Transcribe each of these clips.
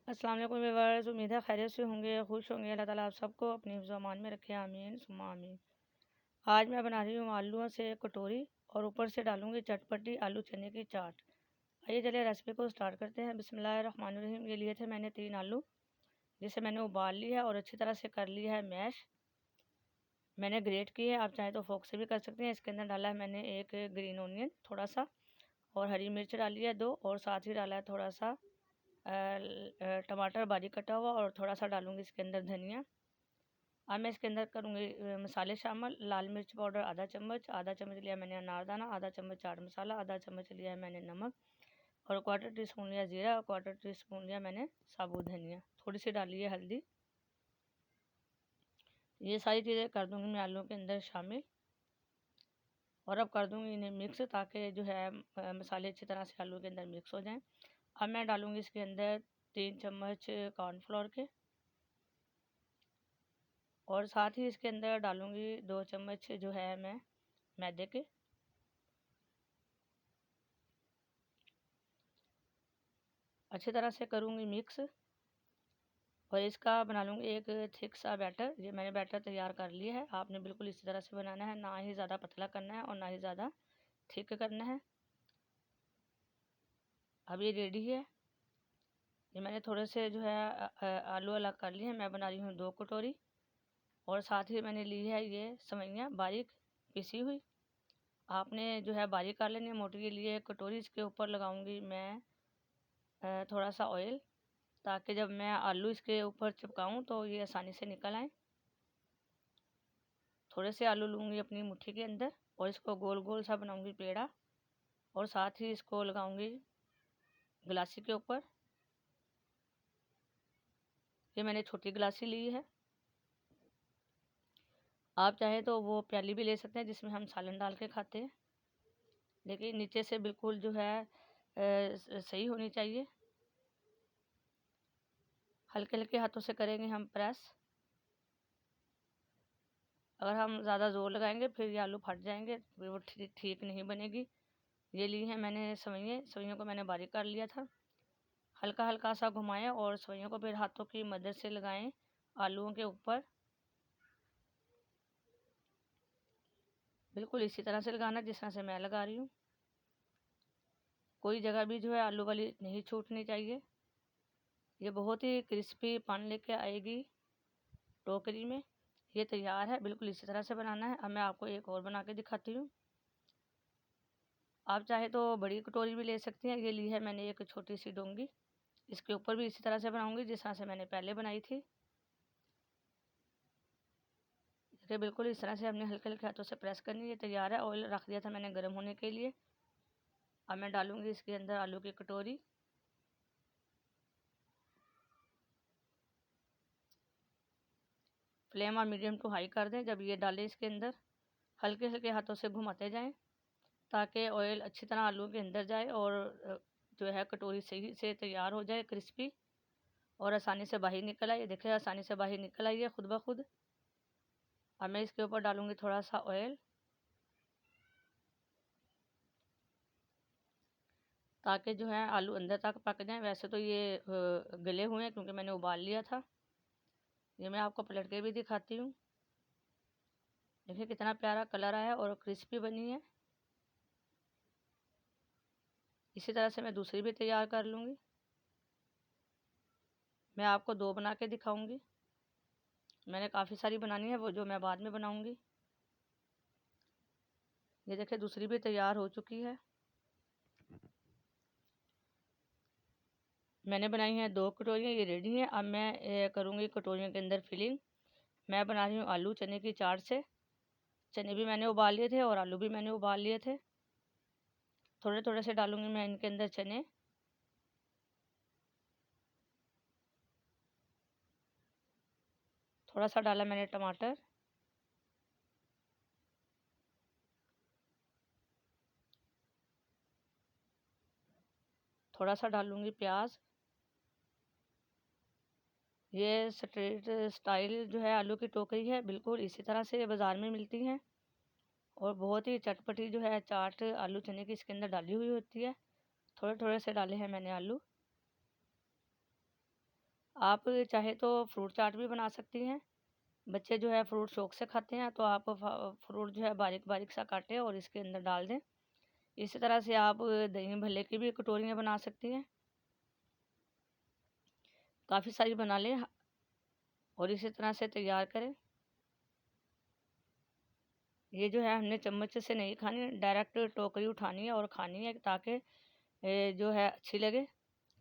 अस्सलाम वालेकुम व्यूअर्स, उम्मीद है खैरियत से होंगे, खुश होंगे। अल्लाह ताला आप सबको अपनी हिफ्ज़ अमान में रखे, आमीन सुम्मा आमीन। आज मैं बना रही हूँ आलूओं से एक कटोरी और ऊपर से डालूंगी चटपटी आलू चने की चाट। आइए चलिए रेसिपी को स्टार्ट करते हैं। बिस्मिल्लाहिर्रहमानिर्रहीम। ये लिए थे मैंने 3 आलू, जिसे मैंने उबाल लिया और अच्छी तरह से कर लिया है मैश। मैंने ग्रेट की है, आप चाहें तो फोक से भी कर सकते हैं। इसके अंदर डाला है मैंने एक ग्रीन ओनियन थोड़ा सा, और हरी मिर्च डाली है 2, और साथ ही डाला है थोड़ा सा टमाटर बारीक कटा हुआ, और थोड़ा सा डालूंगी इसके अंदर धनिया। अब मैं इसके अंदर करूँगी मसाले शामिल। लाल मिर्च पाउडर आधा चम्मच लिया मैंने अनारदाना, आधा चम्मच चाट मसाला, आधा चम्मच लिया है मैंने नमक, और क्वार्टर टी स्पून लिया जीरा, और क्वार्टर टी स्पून लिया मैंने साबुत धनिया, थोड़ी सी डाली है हल्दी। ये सारी चीज़ें कर दूँगी मैं आलू के अंदर शामिल, और अब कर दूँगी इन्हें मिक्स, ताकि जो है मसाले अच्छी तरह से आलू के अंदर मिक्स हो जाएं। अब मैं डालूँगी इसके अंदर 3 चम्मच कॉर्नफ्लोर के, और साथ ही इसके अंदर डालूँगी 2 चम्मच जो है मैं मैदे के। अच्छी तरह से करूँगी मिक्स, और इसका बना लूँगी एक थिक सा बैटर। ये मैंने बैटर तैयार कर लिया है। आपने बिल्कुल इसी तरह से बनाना है, ना ही ज़्यादा पतला करना है और ना ही ज़्यादा थिक करना है। अब ये रेडी है। ये मैंने थोड़े से जो है आलू अलग कर लिए हैं। मैं बना रही हूँ 2 कटोरी, और साथ ही मैंने ली है ये सवैयाँ बारीक पिसी हुई। आपने जो है बारीक कर लेनी है, मोटी के लिए कटोरी। इसके ऊपर लगाऊंगी मैं थोड़ा सा ऑयल, ताकि जब मैं आलू इसके ऊपर चिपकाऊं तो ये आसानी से निकल आए। थोड़े से आलू लूँगी अपनी मुट्ठी के अंदर, और इसको गोल गोल सा बनाऊंगी पेड़ा, और साथ ही इसको लगाऊंगी गिलासी के ऊपर। ये मैंने छोटी गिलासी ली है। आप चाहें तो वो प्याली भी ले सकते हैं जिसमें हम सालन डाल के खाते हैं, लेकिन नीचे से बिल्कुल जो है सही होनी चाहिए। हल्के हल्के हाथों से करेंगे हम प्रेस। अगर हम ज़्यादा ज़ोर लगाएंगे फिर ये आलू फट जाएंगे, फिर वो ठीक नहीं बनेगी। ये ली है मैंने सवैयों को मैंने बारीक कर लिया था। हल्का हल्का सा घुमाएं, और सवैयों को फिर हाथों की मदद से लगाएं आलूओं के ऊपर। बिल्कुल इसी तरह से लगाना जिस तरह से मैं लगा रही हूँ। कोई जगह भी जो है आलू वाली नहीं छूटनी चाहिए। ये बहुत ही क्रिस्पी पन लेके आएगी टोकरी में। ये तैयार है, बिल्कुल इसी तरह से बनाना है। अब मैं आपको एक और बना के दिखाती हूँ। आप चाहे तो बड़ी कटोरी भी ले सकती हैं। ये ली है मैंने एक छोटी सी डोंगी। इसके ऊपर भी इसी तरह से बनाऊंगी जिस तरह से मैंने पहले बनाई थी। देखिए बिल्कुल इस तरह से हमने हल्के हल्के हाथों से प्रेस करनी है। ये तैयार है। ऑयल रख दिया था मैंने गर्म होने के लिए। अब मैं डालूंगी इसके अंदर आलू की कटोरी। फ्लेम और मीडियम टू हाई कर दें। जब ये डालें इसके अंदर हल्के हल्के हाथों से घुमाते जाएं, ताकि ऑयल अच्छी तरह आलू के अंदर जाए, और जो है कटोरी सही से तैयार हो जाए क्रिस्पी, और आसानी से बाहर निकल आए। देखिए आसानी से बाहर निकल आई है खुद ब खुद। अब मैं इसके ऊपर डालूंगी थोड़ा सा ऑयल, ताकि जो है आलू अंदर तक पक जाए। वैसे तो ये गले हुए हैं क्योंकि मैंने उबाल लिया था। ये मैं आपको पलट के भी दिखाती हूँ। देखिए कितना प्यारा कलर आया और क्रिस्पी बनी है। इसी तरह से मैं दूसरी भी तैयार कर लूँगी। मैं आपको 2 बना के दिखाऊंगी। मैंने काफ़ी सारी बनानी है, वो जो मैं बाद में बनाऊंगी। ये देखिए दूसरी भी तैयार हो चुकी है। मैंने बनाई हैं 2 कटोरियाँ, ये रेडी हैं। अब मैं करूँगी कटोरियों के अंदर फिलिंग। मैं बना रही हूँ आलू चने की चाट से। चने भी मैंने उबाल लिए थे और आलू भी मैंने उबाल लिए थे। थोड़े थोड़े से डालूंगी मैं इनके अंदर चने। थोड़ा सा डाला मैंने टमाटर, थोड़ा सा डालूंगी प्याज। ये स्ट्रीट स्टाइल जो है आलू की टोकरी है, बिल्कुल इसी तरह से बाज़ार में मिलती हैं, और बहुत ही चटपटी जो है चाट आलू चने की इसके अंदर डाली हुई होती है। थोड़े थोड़े से डाले हैं मैंने आलू। आप चाहे तो फ्रूट चाट भी बना सकती हैं। बच्चे जो है फ्रूट शौक से खाते हैं, तो आप फ्रूट जो है बारीक-बारीक सा काटें और इसके अंदर डाल दें। इसी तरह से आप दही भल्ले की भी कटोरियाँ बना सकती हैं। काफ़ी सारी बना लें और इसी तरह से तैयार करें। ये जो है हमने चम्मच से नहीं खानी, डायरेक्ट टोकरी उठानी है और खानी है, ताकि जो है अच्छी लगे।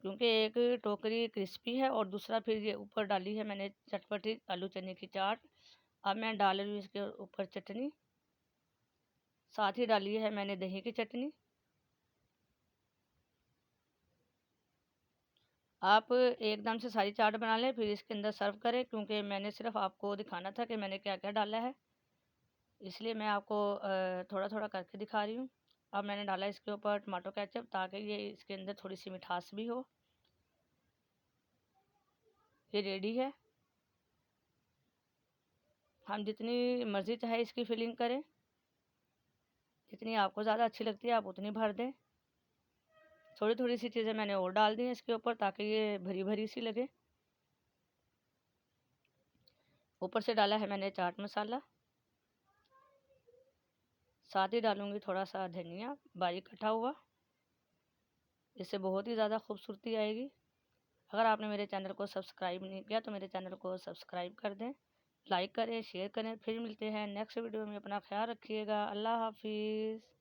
क्योंकि एक टोकरी क्रिस्पी है और दूसरा फिर ये ऊपर डाली है मैंने चटपटी आलू चने की चाट। अब मैं डाल रही हूँ इसके ऊपर चटनी, साथ ही डाली है मैंने दही की चटनी। आप एकदम से सारी चाट बना लें फिर इसके अंदर सर्व करें, क्योंकि मैंने सिर्फ आपको दिखाना था कि मैंने क्या क्या डाला है, इसलिए मैं आपको थोड़ा थोड़ा करके दिखा रही हूँ। अब मैंने डाला इसके ऊपर टमाटो केचप, ताकि ये इसके अंदर थोड़ी सी मिठास भी हो। ये रेडी है। हम जितनी मर्ज़ी चाहे इसकी फिलिंग करें, जितनी आपको ज़्यादा अच्छी लगती है आप उतनी भर दें। थोड़ी थोड़ी सी चीज़ें मैंने और डाल दी हैं इसके ऊपर, ताकि ये भरी भरी सी लगे। ऊपर से डाला है मैंने चाट मसाला, साथ ही डालूंगी थोड़ा सा धनिया बारीक कटा हुआ। इससे बहुत ही ज़्यादा खूबसूरती आएगी। अगर आपने मेरे चैनल को सब्सक्राइब नहीं किया तो मेरे चैनल को सब्सक्राइब कर दें, लाइक करें, शेयर करें। फिर मिलते हैं नेक्स्ट वीडियो में। अपना ख्याल रखिएगा। अल्लाह हाफिज़।